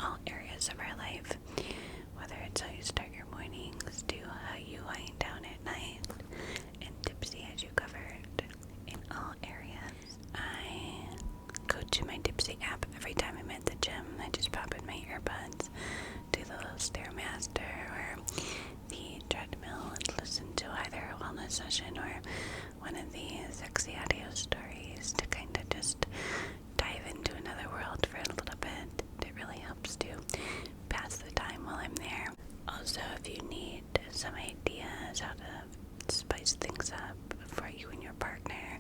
all areas of our life, whether it's how you start your mornings to how you wind down at night. And Dipsea has you covered in all areas. I go to my Dipsea app every time I'm at the gym. I just pop in my earbuds, do the little Stairmaster or the treadmill, and listen to either a wellness session or one of the sexy audio stories to kind of just dive into another world for a little bit. It really helps to pass the time while I'm there. Also, if you need some ideas how to spice things up for you and your partner,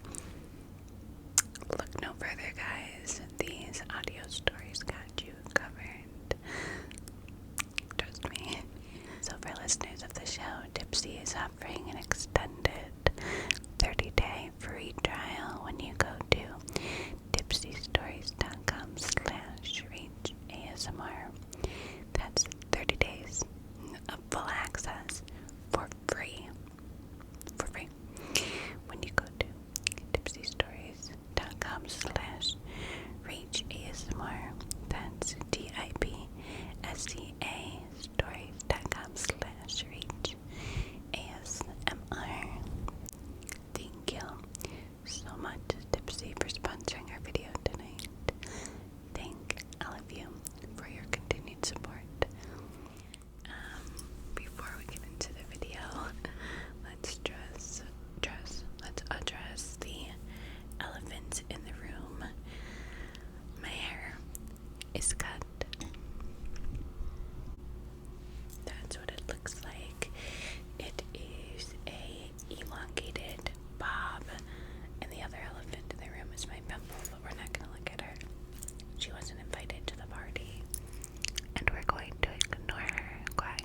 look no further, guys. These audio stories got you covered. Trust me. So for listeners of the show, Dipsea is offering an extended 30-day free trial when you go to dipseastories.com/reachasmr. That's 30 days of full access for free. When you go to dipseastories.com/reachasmr. That's DIPSEA stories.com/reachasmr. Thank you so much, Dipsea, for sponsoring our video tonight. Thank all of you for your continued support. Before we get into the video, let's address the elephant in the room. My hair is cut. That's what it looks like. It is a elongated bob, and the other elephant in the room is my pimple, but we're not going to look at her. She wasn't invited to the party, and we're going to ignore her, okay?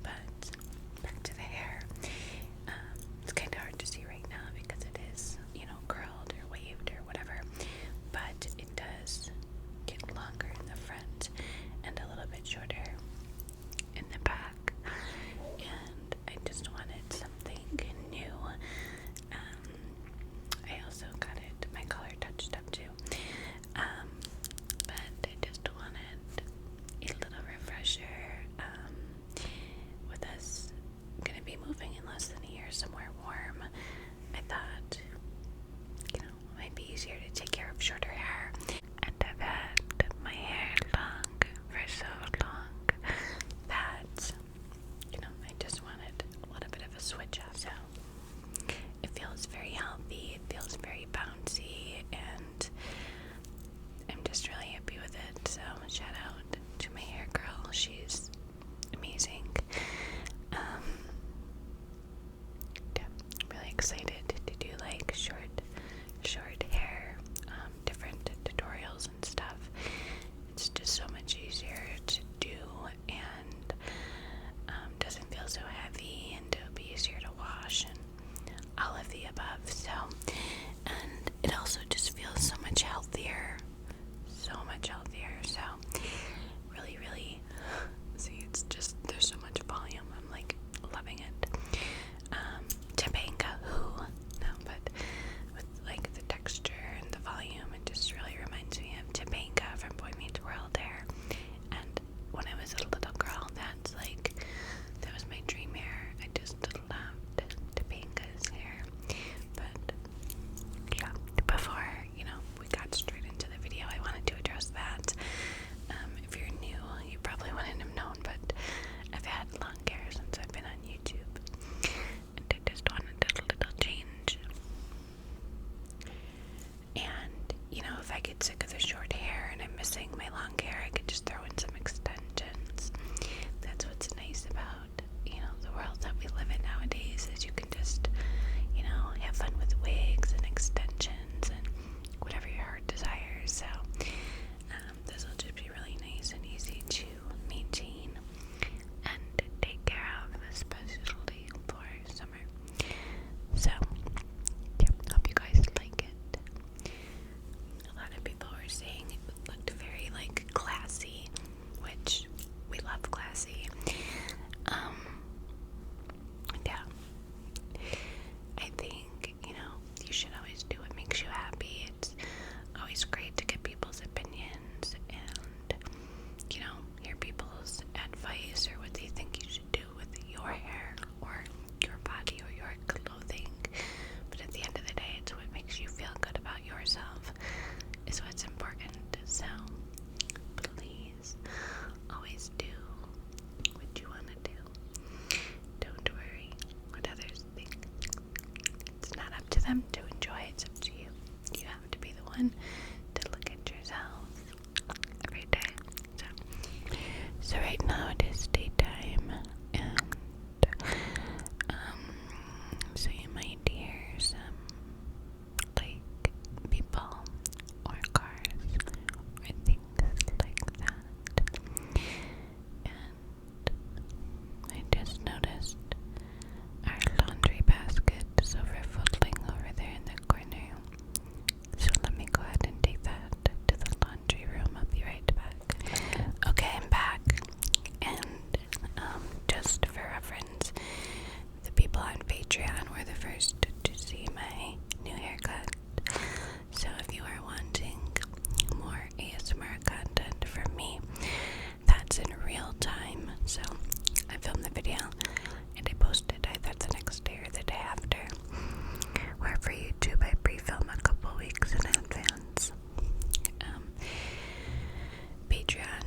But back to the hair. It's kind of hard to see right now because it is, curled or waved or whatever, but it does get longer in the front and a little bit shorter in the back, and I just wanted something new. I also got my color touched up too, but I just wanted a little refresher. With us gonna be moving in less than a year somewhere warm, I thought, it might be easier to take care of shorter hair. And I've had my hair long for so long that, I just wanted a little bit of a switch up. So it feels very healthy, it feels very bouncy, and I'm just really happy with it. So shout out to my hair girl, she's amazing. Yeah, really excited to do like short hair, different tutorials and stuff. It's just so much easier to do, and doesn't feel so heavy, and it'll be easier to wash and all of the above. So, and it also just feels so much healthier. So really, see, it's just, there's so much volume. I'm like loving it. Topanga, no, but with like the texture and the volume, it just really reminds me of Topanga from Boy Meets World hair. And when I was a little girl, that was my dream hair. I just loved Topanga's hair. But yeah, before, we got straight into the video, I wanted to address that. If you're new, you probably wouldn't have known, but I've had long hair since I've been on YouTube, and I just wanted a little change. And, if I get sick of the short hair and I'm missing my long hair, I could just throw in some extensions. That's what's nice about, the world that we live in nowadays, is you can just, have fun with wigs and extensions and whatever your heart desires. So this will just be really nice and easy to maintain and take care of, especially for summer. So yeah, hope you guys like it. A lot of people were saying it looked very classy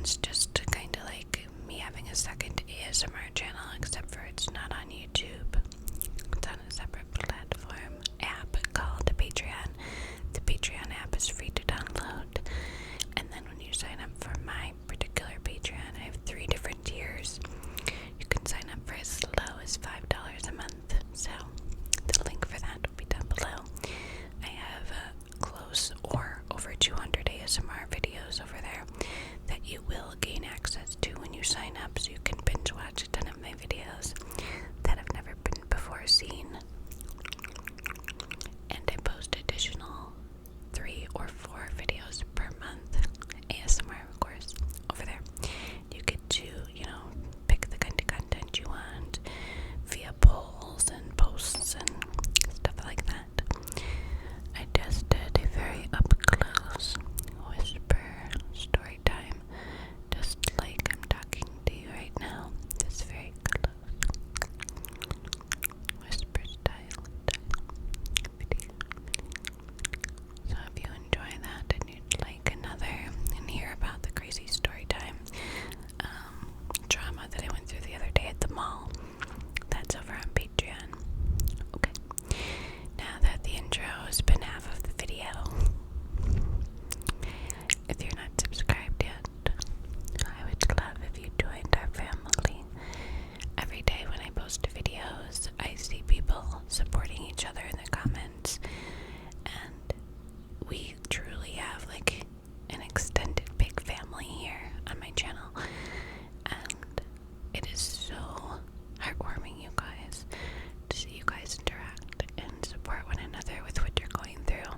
Patreon's just kind of like me having a second ASMR channel, except for it's not on YouTube. It's on a separate platform app called Patreon. The Patreon app is free to download. And then when you sign up for my particular Patreon, I have 3 different tiers. You can sign up for as low as $5 a month. So the link for that will be down below. I have close or over 200 ASMR videos over there that you will gain access to when you sign up, so you can binge watch a ton of my videos that have never been before seen. And I post additional 3 or 4 videos per month, ASMR of course, over there. You get to, pick the kind of content you want via polls and posts and stuff like that. I just did a very up-close whisper story time, just like I'm talking to you right now. This very close whisper style video. So if you enjoy that and you'd like another and hear about the crazy story time drama that I went through the other day at the mall, that's over on Patreon. Okay, now that the intro has been half of the video, if you're not subscribed yet, I would love if you joined our family. Every day when I post videos, I see people supporting each other in the comments, and we truly have like an extended big family here on my channel, and it is so heartwarming, you guys, to see you guys interact and support one another with what you're going through.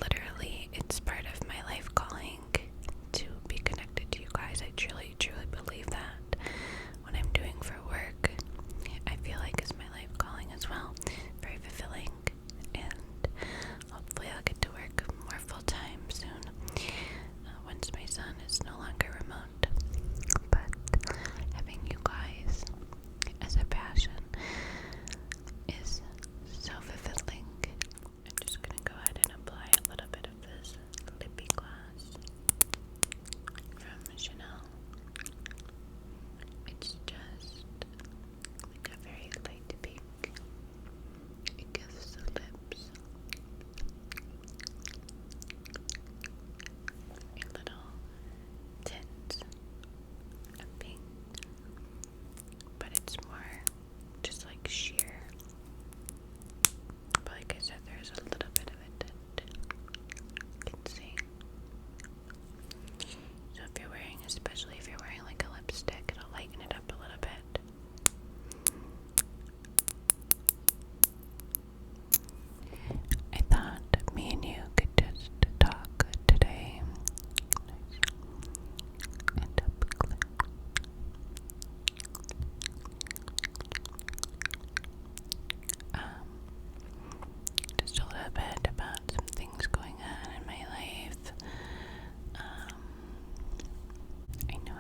Literally, it's part of my life calling to be connected to you guys. I truly, truly believe that. What I'm doing for work, I feel like is my life calling as well. Very fulfilling, and hopefully I'll get to work more full-time soon, once my son is no longer remote. But having you guys as a passion is so fulfilling. I'm just gonna go ahead and apply a little bit of this lippy gloss from Chanel. It's just like a very light pink. It gives the lips a little tint of pink, but it's more just like sheer. But like I said, there's a little bit of a tint you can see. So if you're wearing, especially if you're wearing like a lipstick, it'll lighten it up a little bit. I thought me and you could just talk today. And up close. Just a little bit about some things going on in my life. I know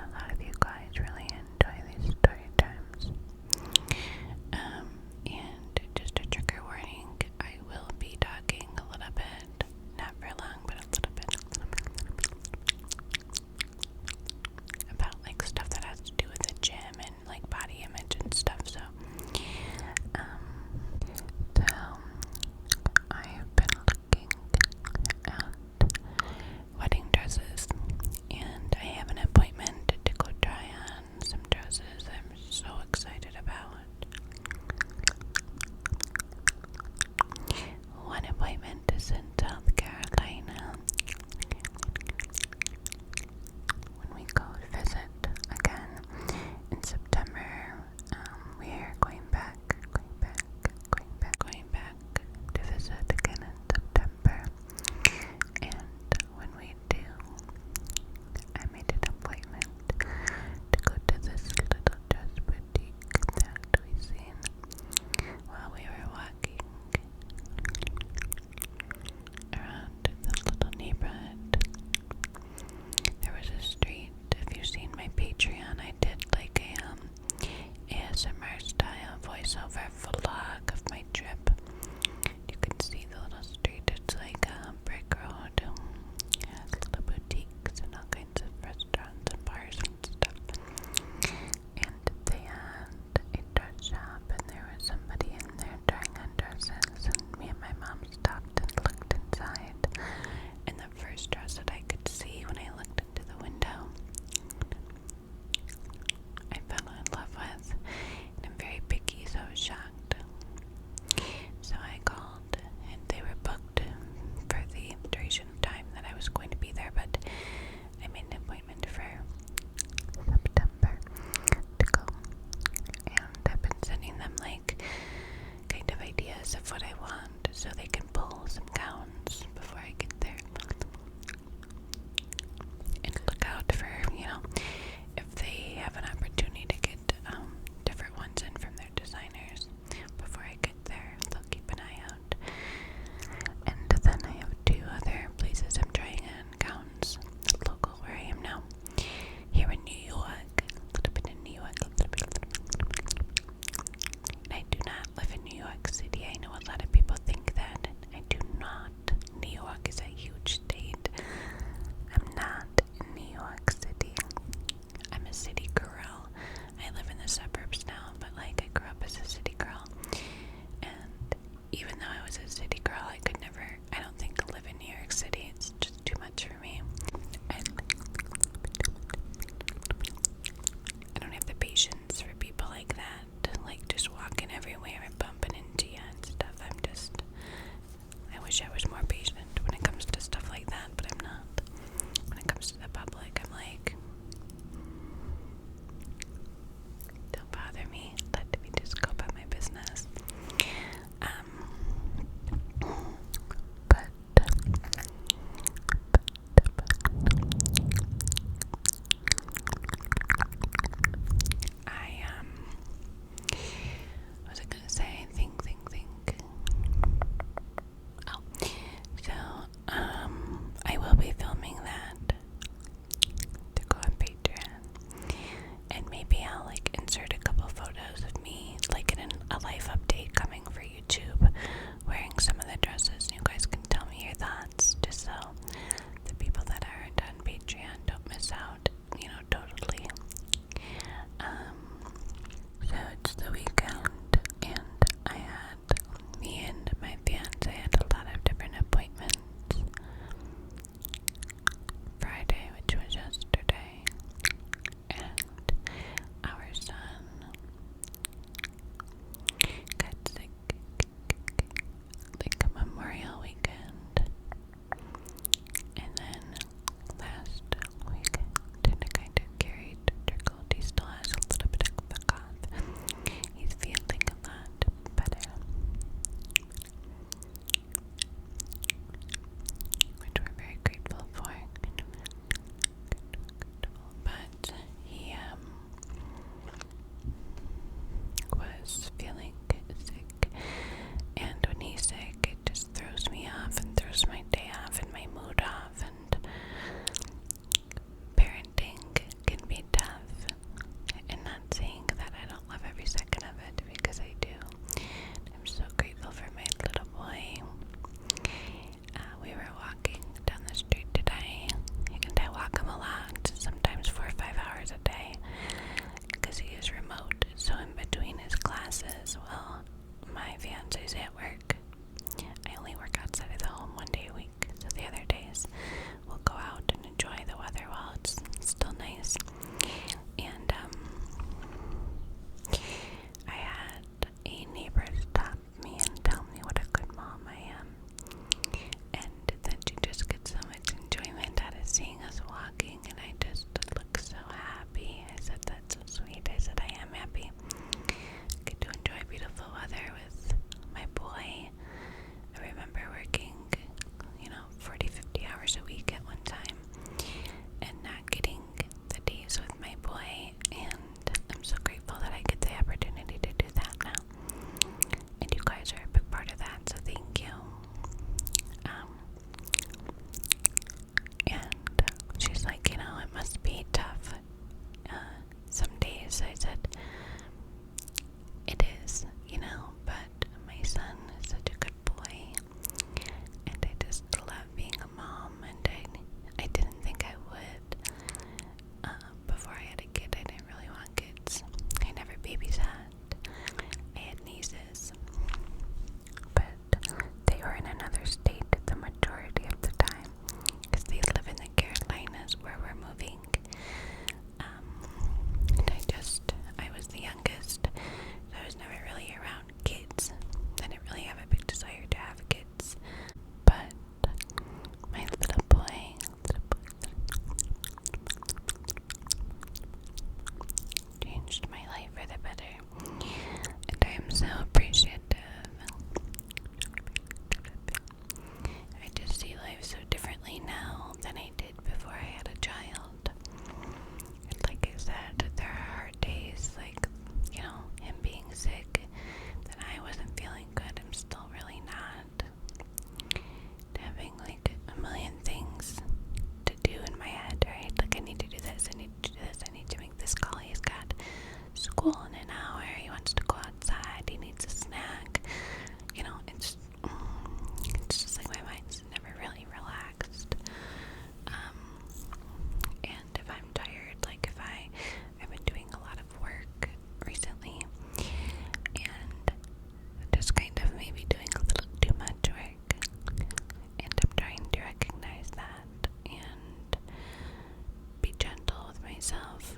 myself.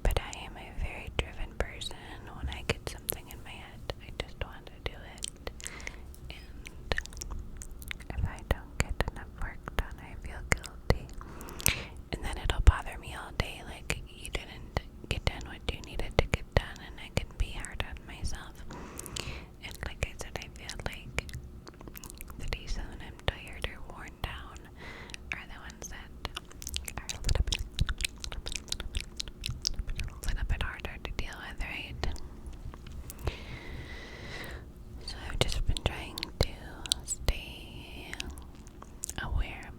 But I am a very driven person. When I get something in my head, I just want to do it. And if I don't get enough work done, I feel guilty. And then it'll bother me all day, like you didn't get done what you needed to get done, and I can be hard on myself. And like I said, I feel like the days when I'm tired or worn down are the ones that are a little bit harder to deal with, right? So I've just been trying to stay aware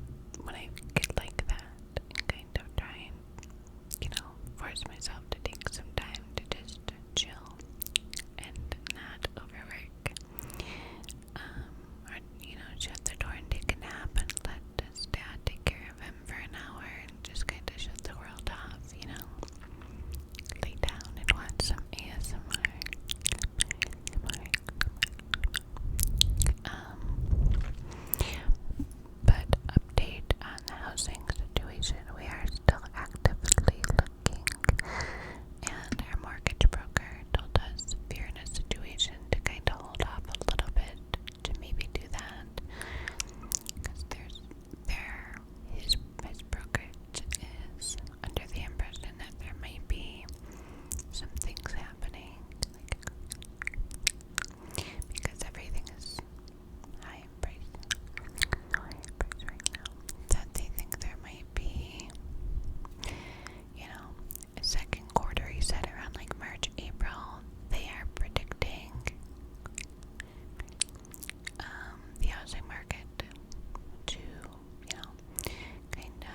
when I get like that and kind of try and, force myself to take some time to just chill and not overwork. Or, shut the door and take a nap and let his dad take care of him for an hour and just kind of shut the world off, lay down and watch some ASMR. But update on the housing situation, we are still actively looking, and our mortgage broker told us if you're in a situation to kind of hold off a little bit to maybe do that, because his brokerage is under the impression that there might be some things happening, because everything is high in price right now, that they think there might be, second quarter, he said around like March, April, they are predicting the housing market to, kind of,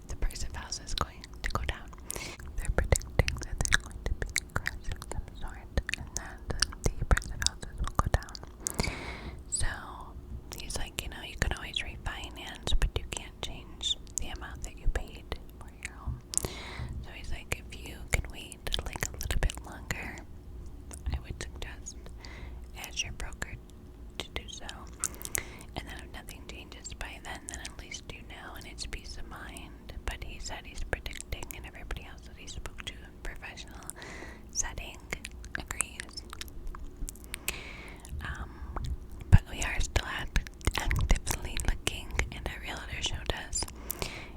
the price of houses going to go down. They're predicting that there's going to be a crash of some sort, and that the price of houses will go down. So he's like, you can always refinance, but you can't change the amount that you paid for your home. So he's like, if you can wait like a little bit longer, I would suggest as your broker to do so. And then if nothing changes by then at least you know, and it's peace of mind. But he said he's predicting, and everybody else that he spoke to in professional setting agrees. But we are still actively looking, and a realtor showed us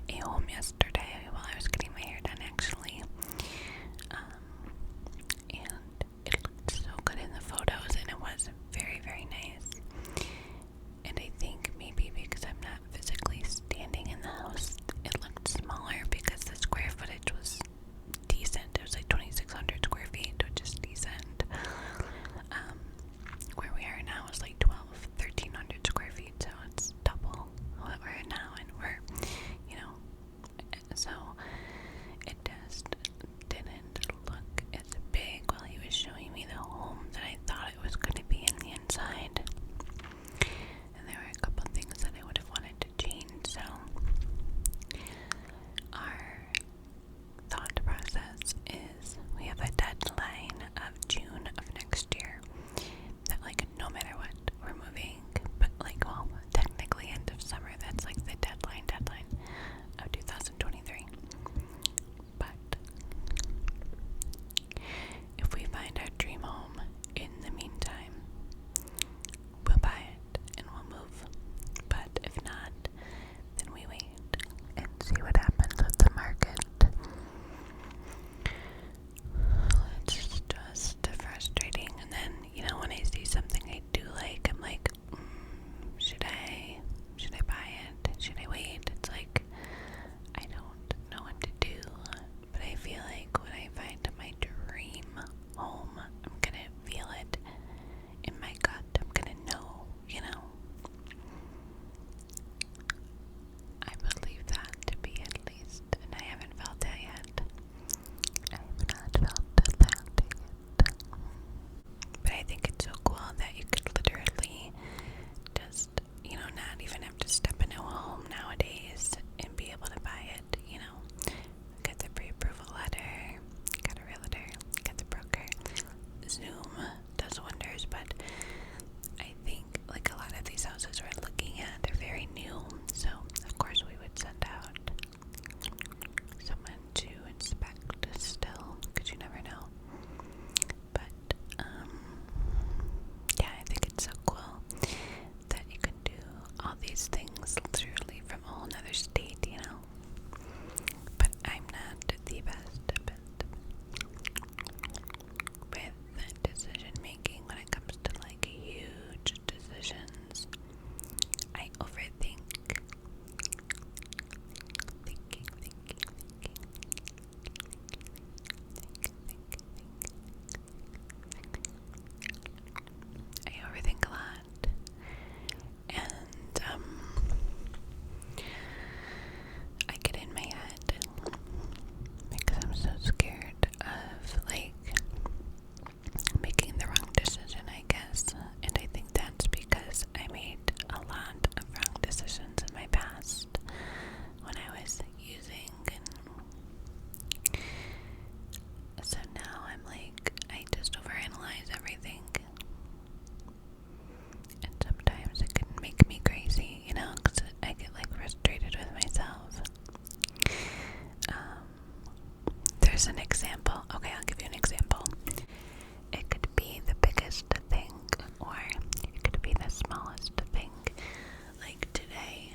a home yesterday while I was getting my hair done, actually. And it looked so good in the photos, and it was very, very nice. And I think maybe because I'm not physically standing in the house, it looked smaller because the square footage was decent. It was like 2,600 square feet, which is decent. Where we are now is like 1,300 square feet, so it's double what we're at now, and we're, so it just didn't look as big while he was showing me the home that I thought it was going to be in the inside. And there were a couple things that I would have wanted to change, so our thought process is we have a deadline of June of next year, that like no matter what we're moving, but like, well, technically end of summer, that's like the deadline of 2023. But if we find our dream home in the meantime, we'll buy it and we'll move. But if not, then we wait and see what happens with the market. It's just frustrating. And then, when I see something I do like, I'm like, should I buy it? Should I wait? It's like, I don't know what to do. But I feel like when I find my dream home, I'm gonna feel it in my gut. I'm gonna know, I believe that to be at here's an example. Okay, I'll give you an example. It could be the biggest thing, or it could be the smallest thing. Like today,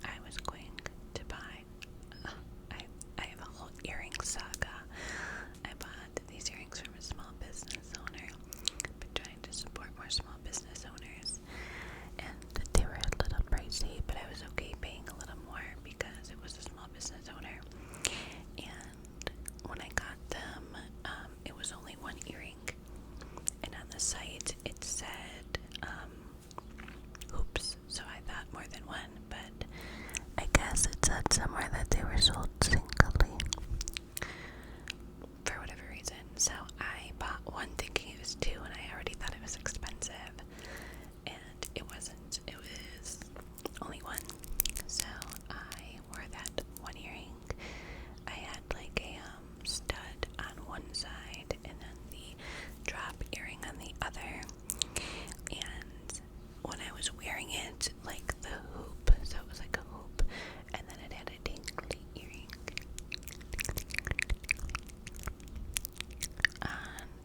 I was going to buy, I have a whole earring saga. I bought these earrings from a small business owner. I've been trying to support more small business owners, and they were a little pricey, but I was okay paying a little more because it was a small business owner. And when I got them, it was only one earring, and on the site it said hoops, so I thought more than one, but I guess it said somewhere that they were sold singly for whatever reason. So I bought one thinking it was two, and I already thought it was expensive, and it wasn't. It was only one. So I wore that one earring. I had like a stud on one side and then the drop earring on the other. And when I was wearing it, like the hoop, so it was like a hoop, and then it had a dangly earring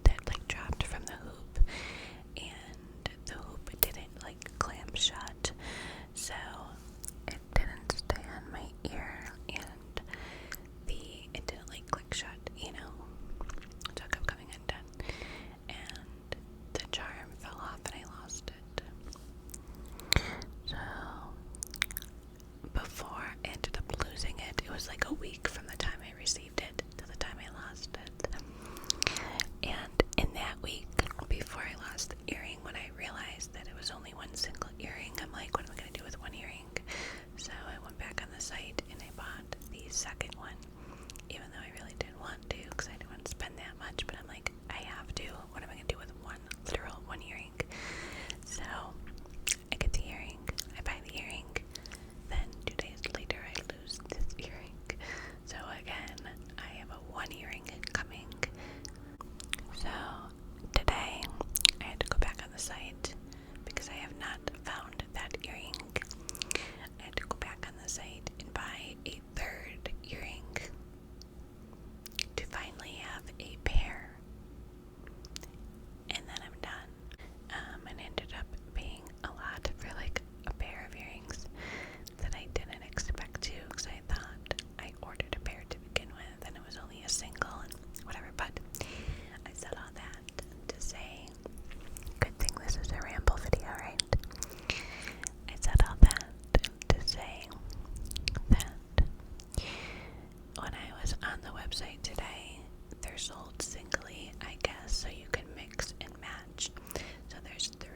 that like dropped from the hoop, and the hoop didn't like clamp shut, so it didn't stay on my ear, and it didn't like click shut, so it kept coming undone, and the charm fell off and I lost it. So before I ended up losing it, it was like a week from the time I received it to the time I lost it. And in that week, before I lost the earring, when I realized that it was only one single earring, I'm like, what am I going to do with one earring? So I went back on the site and I bought the second one, even though I really didn't want to because I didn't want to spend that much, but I'm like, I have to. What am I going to do with literal one earring? So I get the earring, I buy the earring, then 2 days later I lose this earring. So again, I have a one earring coming. So today I had to go back on the site because I have not found that earring. I had to go back on the site and buy a third earring to finally have a pair, and then I'm done. And ended up paying a lot for like a pair of earrings that I didn't expect to, because I thought I ordered a pair to begin with and it was only a single and whatever. But I said all that to say, good thing this is a ramble video, right? I said all that to say that when I was on the website today, they're sold singly, I guess, so you can mix and match. So there's 3